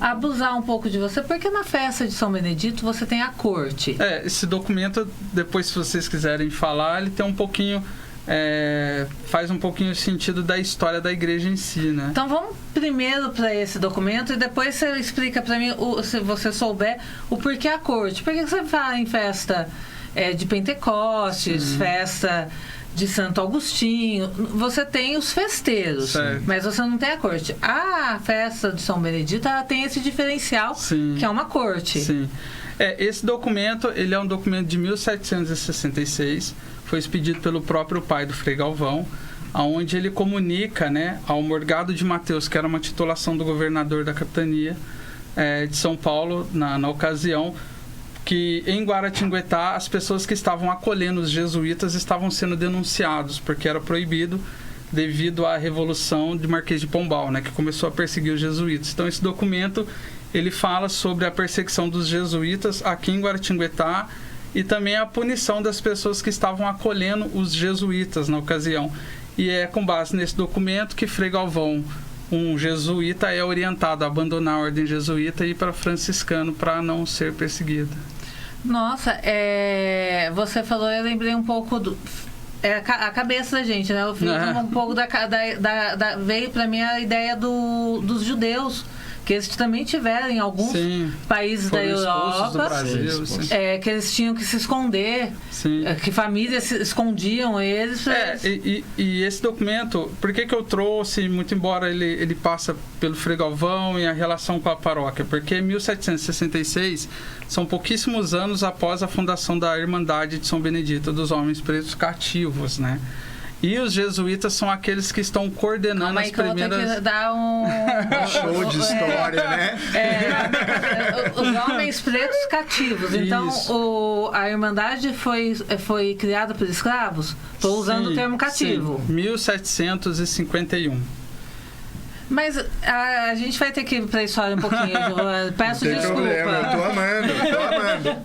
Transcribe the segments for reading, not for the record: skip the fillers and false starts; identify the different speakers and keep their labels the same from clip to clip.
Speaker 1: abusar um pouco de você, porque na festa de São Benedito você tem a corte.
Speaker 2: Esse documento, depois se vocês quiserem falar, ele tem um pouquinho... faz um pouquinho sentido da história da igreja em si, né?
Speaker 1: Então vamos primeiro para esse documento e depois você explica para mim, se você souber, o porquê a corte. Por que você fala em festa de Pentecostes, festa de Santo Agostinho? Você tem os festeiros,
Speaker 2: certo,
Speaker 1: mas você não tem a corte. A festa de São Benedito, ela tem esse diferencial, sim, que é uma corte.
Speaker 2: Sim. Esse documento, ele é um documento de 1766, foi expedido pelo próprio pai do Frei Galvão, onde ele comunica, né, ao Morgado de Mateus, que era uma titulação do governador da capitania de São Paulo, na ocasião, que em Guaratinguetá as pessoas que estavam acolhendo os jesuítas estavam sendo denunciados, porque era proibido devido à Revolução de Marquês de Pombal, né, que começou a perseguir os jesuítas. Então esse documento, ele fala sobre a perseguição dos jesuítas aqui em Guaratinguetá e também a punição das pessoas que estavam acolhendo os jesuítas na ocasião. E é com base nesse documento que Frei Galvão, um jesuíta, é orientado a abandonar a ordem jesuíta e ir para franciscano para não ser perseguido.
Speaker 1: Nossa, você falou, eu lembrei um pouco do... a cabeça da gente, né? Eu fiz um pouco veio para mim a ideia dos judeus, que eles também tiveram em alguns países da Europa,
Speaker 2: do Brasil,
Speaker 1: que eles tinham que se esconder, que famílias escondiam eles.
Speaker 2: E esse documento, por que eu trouxe, muito embora ele passa pelo Frei Galvão e a relação com a paróquia? Porque 1766 são pouquíssimos anos após a fundação da Irmandade de São Benedito dos Homens Pretos Cativos, né? E os jesuítas são aqueles que estão coordenando as primeiras...
Speaker 1: Eu vou ter que dar
Speaker 3: show de história, né?
Speaker 1: Os homens pretos cativos. Então, a Irmandade foi criada por escravos? Estou usando o termo cativo.
Speaker 2: Sim, 1751.
Speaker 1: Mas a gente vai ter que ir para a história um pouquinho. Peço desculpa.
Speaker 3: Não tem problema, eu tô amando.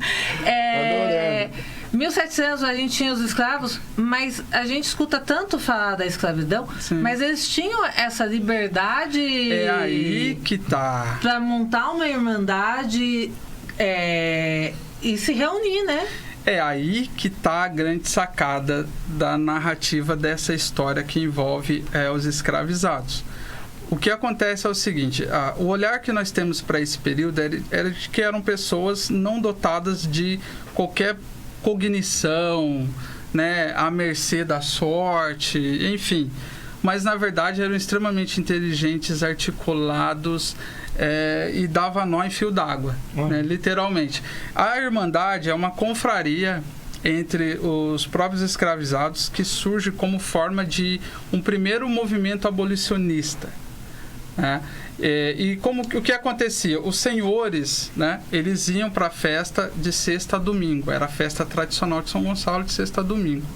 Speaker 1: 1700 a gente tinha os escravos, mas a gente escuta tanto falar da escravidão, mas eles tinham essa liberdade...
Speaker 2: É aí que tá.
Speaker 1: Para montar uma irmandade e se reunir, né?
Speaker 2: É aí que tá a grande sacada da narrativa dessa história que envolve os escravizados. O que acontece é o seguinte, o olhar que nós temos para esse período era de que eram pessoas não dotadas de qualquer cognição, né, à mercê da sorte, enfim. Mas, na verdade, eram extremamente inteligentes, articulados e dava nó em fio d'água, né, literalmente. A Irmandade é uma confraria entre os próprios escravizados que surge como forma de um primeiro movimento abolicionista, né? E o que acontecia? Os senhores, né, eles iam para a festa de sexta a domingo. Era a festa tradicional de São Gonçalo de sexta a domingo.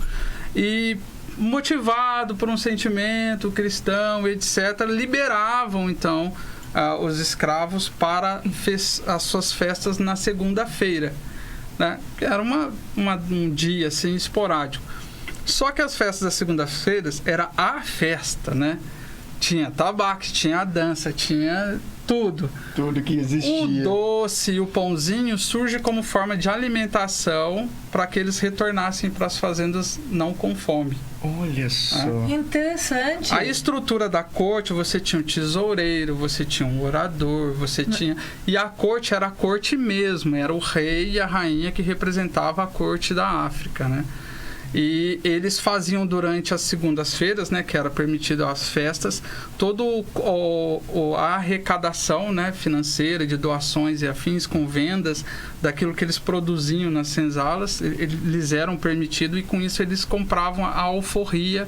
Speaker 2: E, motivado por um sentimento cristão, etc., liberavam, então, os escravos para as suas festas na segunda-feira, né? Era um dia, assim, esporádico. Só que as festas das segundas-feiras era a festa, né? Tinha tabaco, tinha a dança, tinha tudo.
Speaker 3: Tudo que existia.
Speaker 2: O doce e o pãozinho surge como forma de alimentação para que eles retornassem para as fazendas não com fome.
Speaker 3: Olha só.
Speaker 1: Interessante.
Speaker 2: A estrutura da corte, você tinha um tesoureiro, você tinha um orador, você tinha... E a corte era a corte mesmo, era o rei e a rainha que representava a corte da África, né? E eles faziam durante as segundas-feiras, né, que era permitido as festas, toda a arrecadação, né, financeira de doações e afins com vendas daquilo que eles produziam nas senzalas, eles eram permitidos e com isso eles compravam a alforria,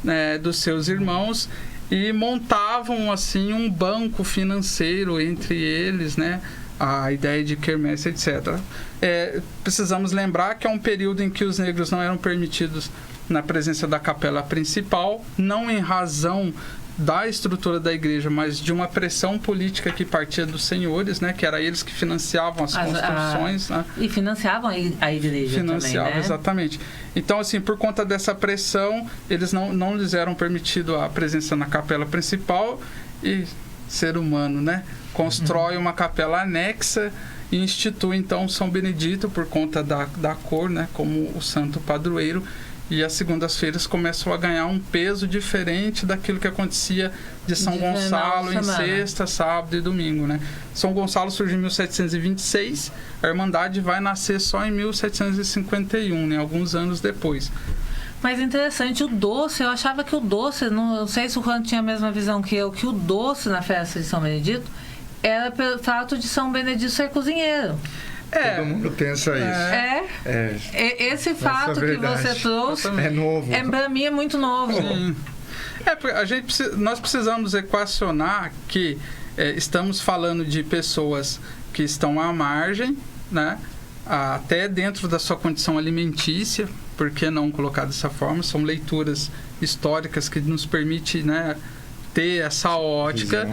Speaker 2: né, dos seus irmãos e montavam assim um banco financeiro entre eles, né? A ideia de quermesse, etc. Precisamos lembrar que é um período em que os negros não eram permitidos na presença da capela principal, não em razão da estrutura da igreja, mas de uma pressão política que partia dos senhores, né? Que era eles que financiavam as construções. Né?
Speaker 1: E financiavam a igreja
Speaker 2: financiavam,
Speaker 1: também, né?
Speaker 2: Exatamente. Então, assim, por conta dessa pressão, eles não lhes eram permitido a presença na capela principal e ser humano, né? constrói uma capela anexa e institui então São Benedito por conta da cor, né, como o santo padroeiro. E as segundas-feiras começam a ganhar um peso diferente daquilo que acontecia de São Gonçalo em sexta, sábado e domingo, né? São Gonçalo surge em 1726, a Irmandade vai nascer só em 1751, né? Alguns anos depois.
Speaker 1: Mas interessante, o doce, eu achava que o doce, não sei se o Juan tinha a mesma visão que eu, que o doce na festa de São Benedito era pelo fato de São Benedito ser cozinheiro.
Speaker 3: Todo mundo pensa isso.
Speaker 1: Esse fato que você trouxe
Speaker 3: é novo.
Speaker 1: Para mim é muito novo.
Speaker 2: Sim. Nós precisamos equacionar que estamos falando de pessoas que estão à margem, né? Até dentro da sua condição alimentícia, por que não colocar dessa forma? São leituras históricas que nos permitem, né, ter essa ótica.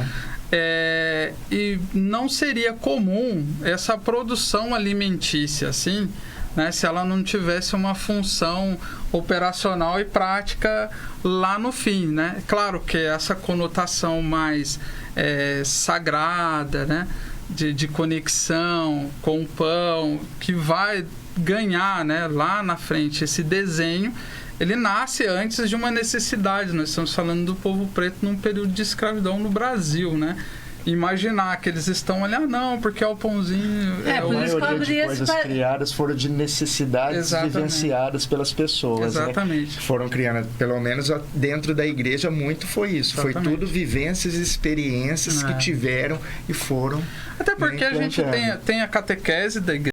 Speaker 2: E não seria comum essa produção alimentícia, assim, né, se ela não tivesse uma função operacional e prática lá no fim, né? Claro que essa conotação mais sagrada, né, de conexão com o pão, que vai ganhar, né, lá na frente esse desenho, ele nasce antes de uma necessidade. Nós estamos falando do povo preto num período de escravidão no Brasil, né? Imaginar que eles estão ali, não, porque é o pãozinho...
Speaker 4: A maioria de coisas criadas foram de necessidades vivenciadas pelas pessoas.
Speaker 2: Exatamente.
Speaker 3: Né? Foram criadas, pelo menos dentro da igreja, muito foi isso. Exatamente. Foi tudo vivências e experiências que tiveram e foram...
Speaker 2: Até porque a gente tem a catequese da igreja,